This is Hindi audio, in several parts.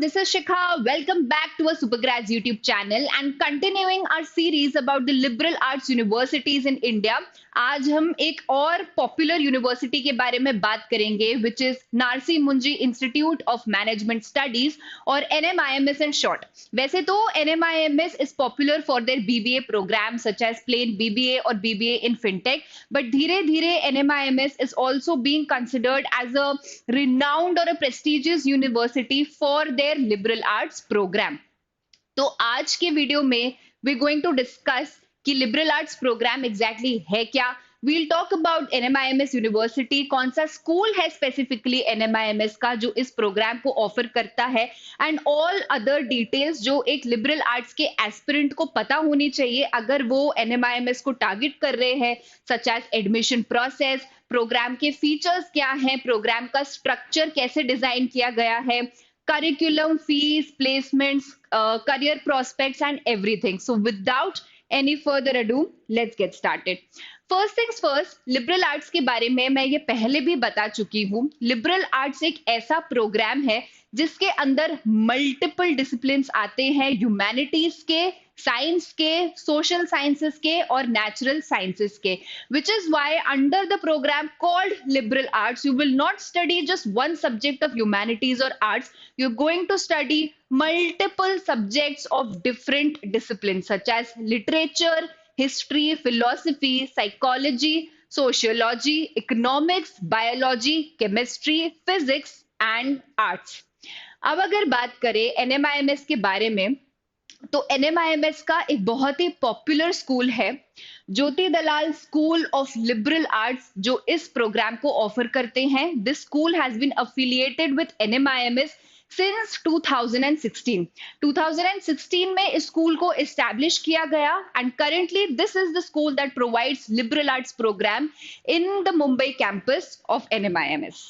this is Shikha. Welcome back to our Supergrads YouTube channel and continuing our series about the liberal arts universities in India. आज हम एक और पॉपुलर यूनिवर्सिटी के बारे में बात करेंगे विच is Narsee Monjee institute of management studies और NMIMS इन शॉर्ट. वैसे तो NMIMS is popular for their BBA programme such as plain BBA और BBA इन फिनटेक, बट धीरे धीरे NMIMS is also being considered as a renowned or a prestigious university for their liberal arts program. तो आज के वीडियो में we're going to discuss कि लिबरल आर्ट्स प्रोग्राम एग्जैक्टली है क्या. We'll talk about NMIMS university, कौन सा स्कूल है स्पेसिफिकली NMIMS का जो इस प्रोग्राम को ऑफर करता है, एंड ऑल अदर डिटेल्स जो एक लिबरल आर्ट्स के एस्पिरेंट को पता होनी चाहिए अगर वो NMIMS को टारगेट कर रहे हैं, such as admission process, programme के फीचर्स क्या हैं, प्रोग्राम का स्ट्रक्चर कैसे डिजाइन किया गया है, curriculum, fees, placements, career prospects and everything. So without any further ado, let's get started. First things first, liberal arts के बारे में मैं ये पहले भी बता चुकी हूँ. लिबरल आर्ट्स एक ऐसा प्रोग्राम है जिसके अंदर मल्टीपल डिसिप्लिन्स आते हैं, ह्यूमैनिटीज के, साइंस के, सोशल साइंसेस के और नेचुरल साइंसेस के, which is why under the program called liberal arts you will not study just one subject of humanities or arts. You're going to study multiple subjects of different disciplines such as literature, history, philosophy, psychology, sociology, economics, biology, chemistry, physics and arts. अब अगर बात करें NMIMS के बारे में, तो NMIMS का एक बहुत ही पॉपुलर स्कूल है Jyoti Dalal school of liberal arts जो इस प्रोग्राम को ऑफर करते हैं. This school has been affiliated with NMIMS since 2016. 2016 में इस स्कूल को एस्टैब्लिश किया गया and currently this is the school that provides liberal arts programme in the Mumbai campus of NMIMS.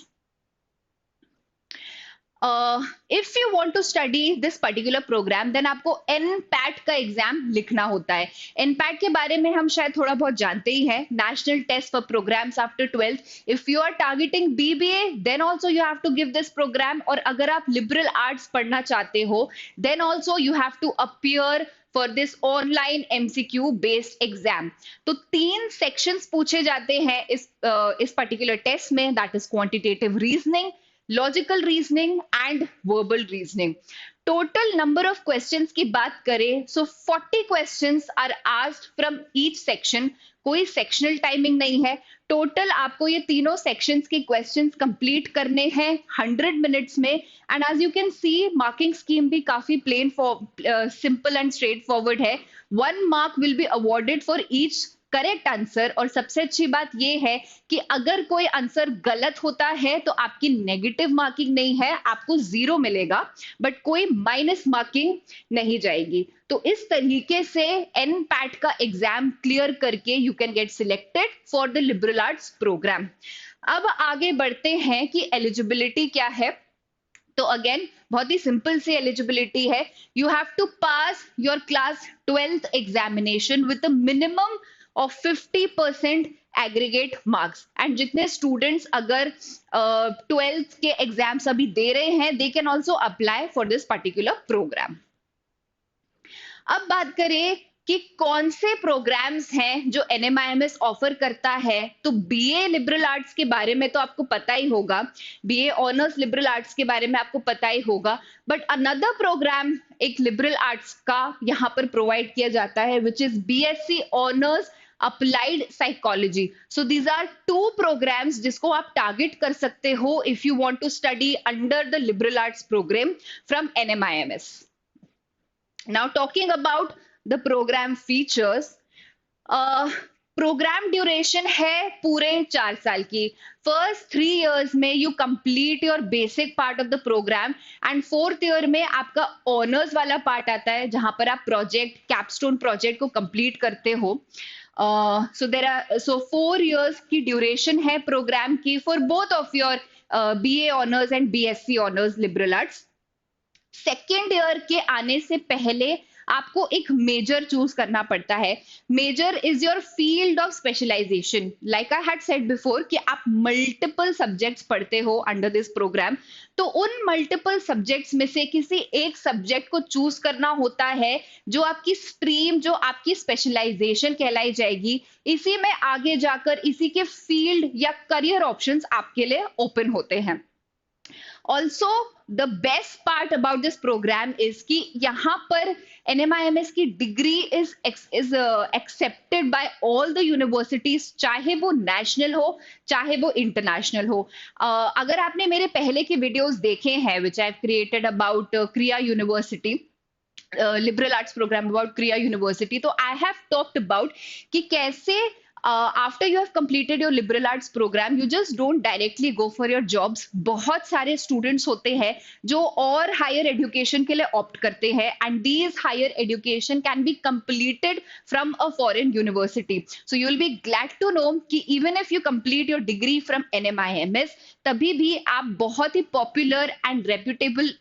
If you want to study this particular program, then आपको NPAT का एग्जाम लिखना होता है. NPAT के बारे में हम शायद थोड़ा बहुत जानते ही हैं, national test for programmes after 12th. If you are targeting BBA, then also you have to give this program. और अगर आप लिबरल आर्ट्स पढ़ना चाहते हो, then also you have to appear for this online MCQ based exam. तो 3 sections पूछे जाते हैं इस particular test में, that is quantitative reasoning, logical reasoning and verbal reasoning. Total number of questions की बात करें so 40 questions are asked from each section. कोई सेक्शनल टाइमिंग नहीं है. टोटल आपको ये तीनों सेक्शंस के क्वेश्चंस कंप्लीट करने हैं 100 मिनट्स में. And as you can see marking scheme भी काफी plain simple and straightforward है. 1 mark will be awarded for each correct answer. और सबसे अच्छी बात यह है कि अगर कोई आंसर गलत होता है तो आपकी नेगेटिव मार्किंग नहीं है, आपको 0 मिलेगा, बट कोई माइनस मार्किंग नहीं जाएगी. तो इस तरीके से NPAT का एग्जाम क्लियर करके you can get selected for the liberal arts programme. अब आगे बढ़ते हैं कि एलिजिबिलिटी क्या है. तो अगेन बहुत ही सिंपल सी एलिजिबिलिटी है. You have to pass your class 12th examination with a minimum of 50% aggregate marks. And जितने स्टूडेंट्स अगर 12th के एग्जाम्स अभी दे रहे हैं, they can also apply for this particular programme. अब बात करें कि कौन से प्रोग्राम्स हैं जो NMIMS ऑफर करता है. तो BA लिबरल आर्ट्स के बारे में तो आपको पता ही होगा, BA ऑनर्स लिबरल आर्ट्स के बारे में आपको पता ही होगा, बट अनदर प्रोग्राम एक लिबरल आर्ट्स का यहाँ पर प्रोवाइड किया जाता है which is BSc honours applied psychology. So these are 2 programmes जिसको आप टारगेट कर सकते हो if you want to study under the liberal arts programme from NMIMS. Now talking about the programme features, programme duration है पूरे 4 साल की. फर्स्ट 3 years में you complete your basic part of the programme and 4th year में आपका ऑनर्स वाला पार्ट आता है जहां पर आप प्रोजेक्ट, कैपस्टोन प्रोजेक्ट को कंप्लीट करते हो. सो 4 years की ड्यूरेशन है प्रोग्राम की for both of your BA honours and BSc honours liberal arts. Second year के आने से पहले आपको एक मेजर चूज करना पड़ता है। Major is your field of specialisation. Like I had said before कि आप मल्टीपल सब्जेक्ट्स पढ़ते हो अंडर दिस प्रोग्राम, तो उन मल्टीपल सब्जेक्ट्स में से किसी एक सब्जेक्ट को चूज करना होता है, जो आपकी स्ट्रीम, जो आपकी स्पेशलाइजेशन कहलाई जाएगी। इसी में आगे जाकर इसी के फील्ड या करियर ऑप्शंस आपके लिए ओपन होते हैं। Also the best part about this programme is कि यहाँ पर NMIMS की degree is accepted by all the universities, चाहे वो नेशनल हो चाहे वो इंटरनेशनल हो। अगर आपने मेरे पहले के वीडियोस देखे हैं which I have created about Krea university, liberal arts programme about Krea university, तो आई हैव टॉक्ड अबाउट कि कैसे after you have completed your liberal arts programme you just don't directly go for your jobs. बहुत सारे स्टूडेंट्स होते हैं जो और हायर एजुकेशन के लिए ऑप्ट करते हैं, and these higher education can be completed from a foreign university. So you will be glad to know कि even if you complete your degree from NMIMS, तभी भी आप बहुत ही popular and reputable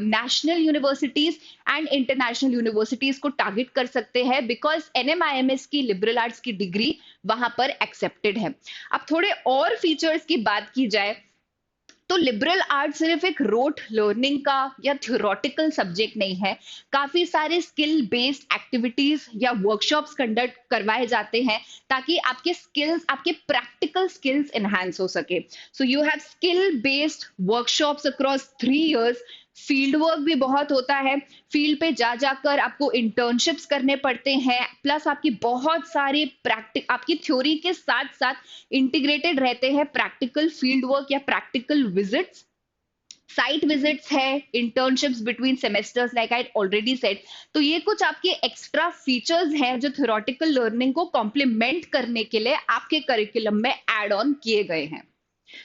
national universities and international universities को टारगेट कर सकते हैं, बिकॉज NMIMS की लिबरल आर्ट्स की डिग्री वहां पर एक्सेप्टेड है। अब थोड़े और फीचर्स की बात की जाए तो लिबरल आर्ट सिर्फ एक रोट लर्निंग का या थ्योरेटिकल सब्जेक्ट नहीं है। काफी सारे स्किल बेस्ड एक्टिविटीज या वर्कशॉप्स कंडक्ट करवाए जाते हैं ताकि आपके स्किल्स, आपके प्रैक्टिकल स्किल्स एनहांस हो सके। So you have skill based workshops across 3 years. Field work भी बहुत होता है, फील्ड पे जा जाकर आपको इंटर्नशिप्स करने पड़ते हैं, प्लस आपकी बहुत सारी आपकी थ्योरी के साथ साथ इंटीग्रेटेड रहते हैं प्रैक्टिकल फील्ड वर्क या प्रैक्टिकल विजिट्स, साइट विजिट्स है, internships between semesters like I already said. तो ये कुछ आपके एक्स्ट्रा फीचर्स हैं जो थ्योरेटिकल लर्निंग को कॉम्प्लीमेंट करने के लिए आपके करिकुलम में ऐड ऑन किए गए हैं,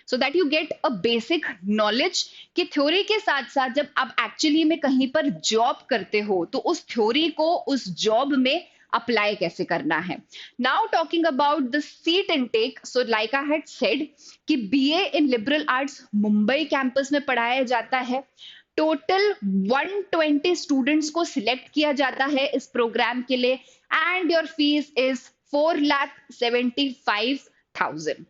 so that you get a basic knowledge कि थ्योरी के साथ साथ जब आप एक्चुअली में कहीं पर जॉब करते हो तो उस थ्योरी को उस जॉब में अप्लाई कैसे करना है। Now talking about the seat intake, so like I had said कि BA इन लिबरल आर्ट्स मुंबई कैंपस में पढ़ाया जाता है। टोटल 120 स्टूडेंट्स को सिलेक्ट किया जाता है इस प्रोग्राम के लिए, एंड योर फीस इज 4,75,000।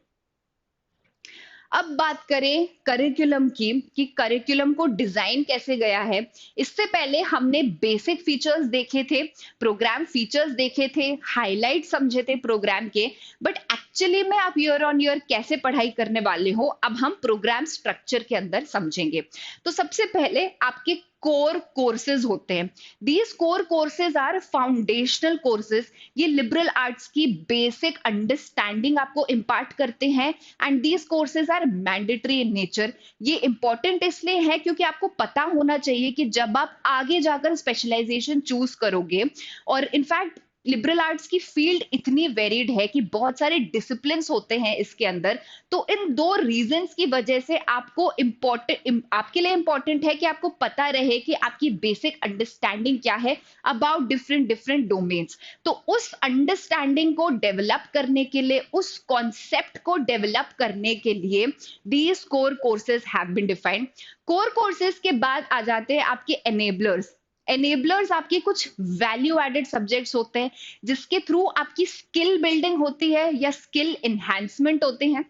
अब बात करें करिकुलम की कि करिकुलम को डिजाइन कैसे गया है। इससे पहले हमने बेसिक फीचर्स देखे थे, प्रोग्राम फीचर्स देखे थे, हाइलाइट समझे थे प्रोग्राम के, बट एक्चुअली में आप ईयर ऑन ईयर कैसे पढ़ाई करने वाले हो अब हम प्रोग्राम स्ट्रक्चर के अंदर समझेंगे। तो सबसे पहले आपके कोर कोर्सेज होते हैं। These core courses are foundational courses. ये लिबरल आर्ट्स की बेसिक अंडरस्टैंडिंग आपको इम्पार्ट करते हैं, and these courses are mandatory in nature. ये इंपॉर्टेंट इसलिए है क्योंकि आपको पता होना चाहिए कि जब आप आगे जाकर स्पेशलाइजेशन चूज करोगे, और इनफैक्ट लिबरल आर्ट्स की फील्ड इतनी वेरिड है कि बहुत सारे डिसिप्लिन्स होते हैं इसके अंदर, तो इन 2 रीजंस की वजह से आपको आपके लिए इंपॉर्टेंट है कि आपको पता रहे कि आपकी बेसिक अंडरस्टैंडिंग क्या है अबाउट डिफरेंट डोमेन्स। तो उस अंडरस्टैंडिंग को डेवलप करने के लिए, उस कॉन्सेप्ट को डेवलप करने के लिए these core courses have been defined. Core courses के बाद आ जाते हैं आपके एनेबलर्स। एनेबलर्स आपके कुछ वैल्यू एडेड सब्जेक्ट्स होते हैं जिसके थ्रू आपकी स्किल बिल्डिंग होती है या स्किल एनहांसमेंट होते हैं।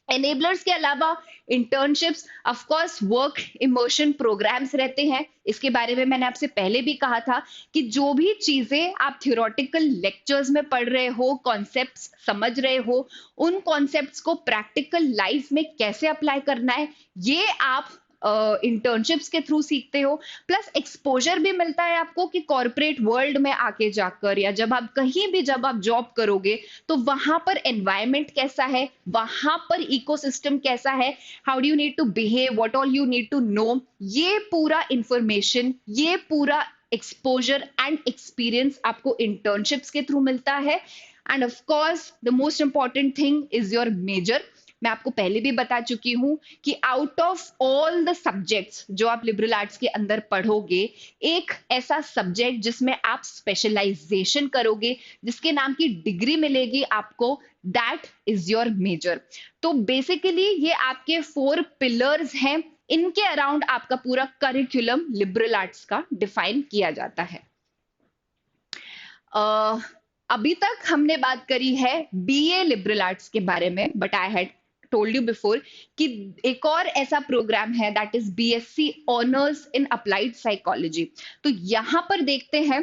एनेबलर्स के अलावा internships, of course work immersion programmes रहते हैं। इसके बारे में मैंने आपसे पहले भी कहा था कि जो भी चीजें आप थ्योरेटिकल लेक्चर्स में पढ़ रहे हो, कॉन्सेप्ट्स समझ रहे हो, उन कॉन्सेप्ट्स को प्रैक्टिकल लाइफ में कैसे अप्लाई करना है, ये आप इंटर्नशिप्स के थ्रू सीखते हो। प्लस एक्सपोजर भी मिलता है आपको कि कॉर्पोरेट वर्ल्ड में आके जाकर या जब आप कहीं भी जब आप जॉब करोगे तो वहां पर एनवायरनमेंट कैसा है, वहां पर इकोसिस्टम कैसा है, how do you need to behave, what all you need to know, ये पूरा इंफॉर्मेशन, ये पूरा एक्सपोजर एंड एक्सपीरियंस आपको इंटर्नशिप्स के थ्रू मिलता है। And of course the most important thing is your major. मैं आपको पहले भी बता चुकी हूं कि out of all the subjects जो आप लिबरल आर्ट्स के अंदर पढ़ोगे, एक ऐसा सब्जेक्ट जिसमें आप स्पेशलाइजेशन करोगे, जिसके नाम की डिग्री मिलेगी आपको, दैट इज योर मेजर। तो बेसिकली ये आपके 4 पिलर्स हैं, इनके अराउंड आपका पूरा करिकुलम लिबरल आर्ट्स का डिफाइन किया जाता है। अ, अभी तक हमने बात करी है बीए लिबरल आर्ट्स के बारे में, but I had told you before कि एक और ऐसा प्रोग्राम है that is BSc honours in applied psychology. तो यहाँ पर देखते हैं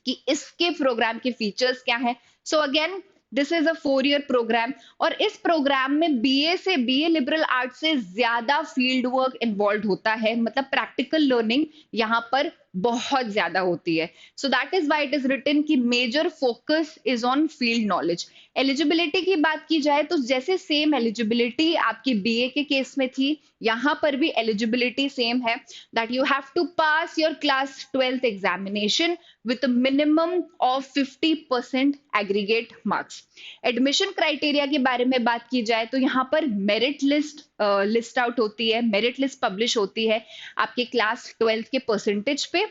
कि इसके प्रोग्राम के फीचर्स क्या हैं। So again this is a 4 year programme, और इस प्रोग्राम में बीए लिबरल आर्ट्स से ज्यादा फील्ड वर्क इन्वॉल्व होता है, मतलब प्रैक्टिकल लर्निंग यहाँ पर बहुत ज्यादा होती है। So that is why it is written कि major focus is on field knowledge. Eligibility की बात की जाए तो जैसे सेम एलिजिबिलिटी आपकी बीए के केस में थी, यहाँ पर भी एलिजिबिलिटी सेम है, that you have to pass your class 12th examination with a minimum of 50% aggregate marks. Admission criteria के बारे में बात की जाए तो यहाँ पर मेरिट लिस्ट आउट होती है, मेरिट लिस्ट पब्लिश होती है आपके क्लास 12th के परसेंटेज पे।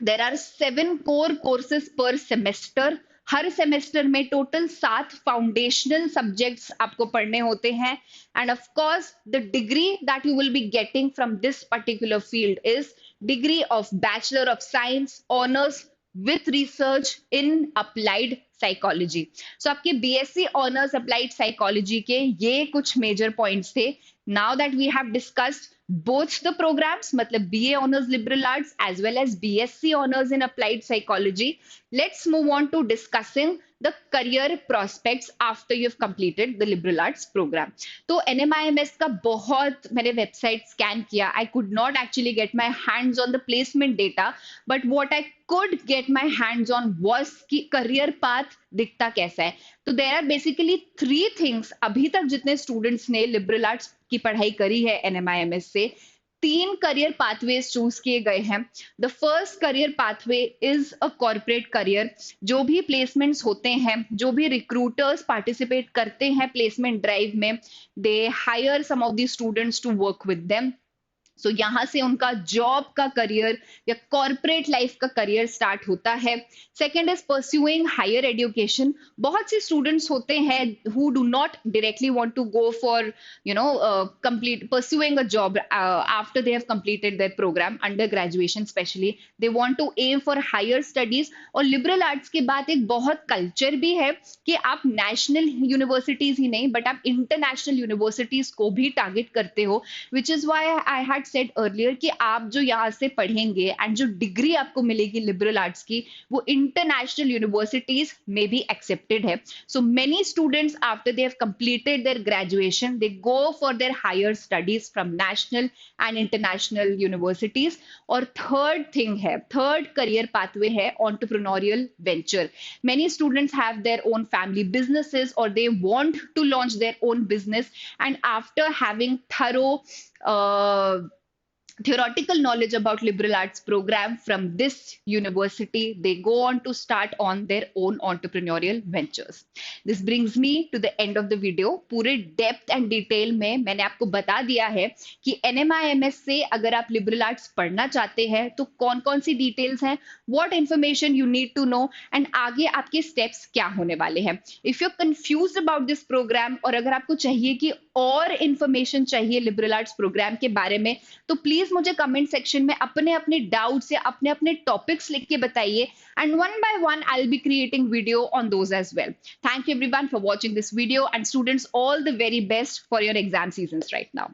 There are 7 core courses per semester. हर सेमेस्टर में टोटल 7 फाउंडेशनल सब्जेक्ट्स आपको पढ़ने होते हैं, and of course the degree that you will be getting from this particular field is degree of bachelor of science honours with research in applied psychology. So आपके बीएससी ऑनर्स अप्लाइड साइकोलॉजी के ये कुछ मेजर पॉइंट्स थे। Now that we have discussed both the programs, मतलब BA Honors Liberal Arts as well as BSc Honors in Applied Psychology, let's move on to discussing the career prospects after you've completed the Liberal Arts program. तो NMIMS का बहुत मैंने वेबसाइट स्कैन किया, I could not actually get my hands on the placement data, but what I could get my hands on was कि career path दिखता कैसा है। तो देयर आर बेसिकली 3 थिंग्स, अभी तक जितने स्टूडेंट्स ने लिबरल आर्ट्स की पढ़ाई करी है एनएमआईएमएस से, 3 करियर पाथवेज चूज किए गए हैं। The first career pathway is a corporate career. जो भी प्लेसमेंट्स होते हैं, जो भी रिक्रूटर्स पार्टिसिपेट करते हैं प्लेसमेंट ड्राइव में, they hire some of the students to work with them. So यहां से उनका जॉब का करियर या कॉर्पोरेट लाइफ का करियर स्टार्ट होता है। Second is pursuing higher education. बहुत से स्टूडेंट्स होते हैं who do not directly want to go for complete pursuing a job after they have completed their program under graduation, specially they want to aim for higher studies. और लिबरल आर्ट्स के बाद एक बहुत कल्चर भी है कि आप नेशनल यूनिवर्सिटीज ही नहीं बट आप इंटरनेशनल यूनिवर्सिटीज को भी टारगेट करते हो, which is why I had said earlier कि आप जो यहाँ से पढ़ेंगे एंड जो डिग्री आपको मिलेगी लिबरल आर्ट्स की, वो इंटरनेशनल यूनिवर्सिटीज में भी एक्सेप्टेड है। So many students after they have completed their graduation they go for their higher studies from national and international universities. और थर्ड थिंग है, थर्ड करियर पाथवे है entrepreneurial venture. Many students have their own family businesses or they want to launch their own business, and after having thorough theoretical knowledge about liberal arts program from this university, they go on to start on their own entrepreneurial ventures. This brings me to the end of the video. पूरे डेप्थ एंड डिटेल में मैंने आपको बता दिया है कि NMIMS से अगर आप लिबरल आर्ट्स पढ़ना चाहते हैं तो कौन कौन सी डिटेल्स हैं, what information you need to know, and आगे आपके स्टेप्स क्या होने वाले हैं। If you are confused about this programme, और अगर आपको चाहिए कि और इंफॉर्मेशन चाहिए लिबरल आर्ट्स प्रोग्राम के बारे में, तो प्लीज मुझे कमेंट सेक्शन में अपने अपने डाउट्स या अपने अपने टॉपिक्स लिख के बताइए, and one by one I'll be creating video on those as well. Thank you everyone for watching this video, and students, all the very best for your exam seasons right now.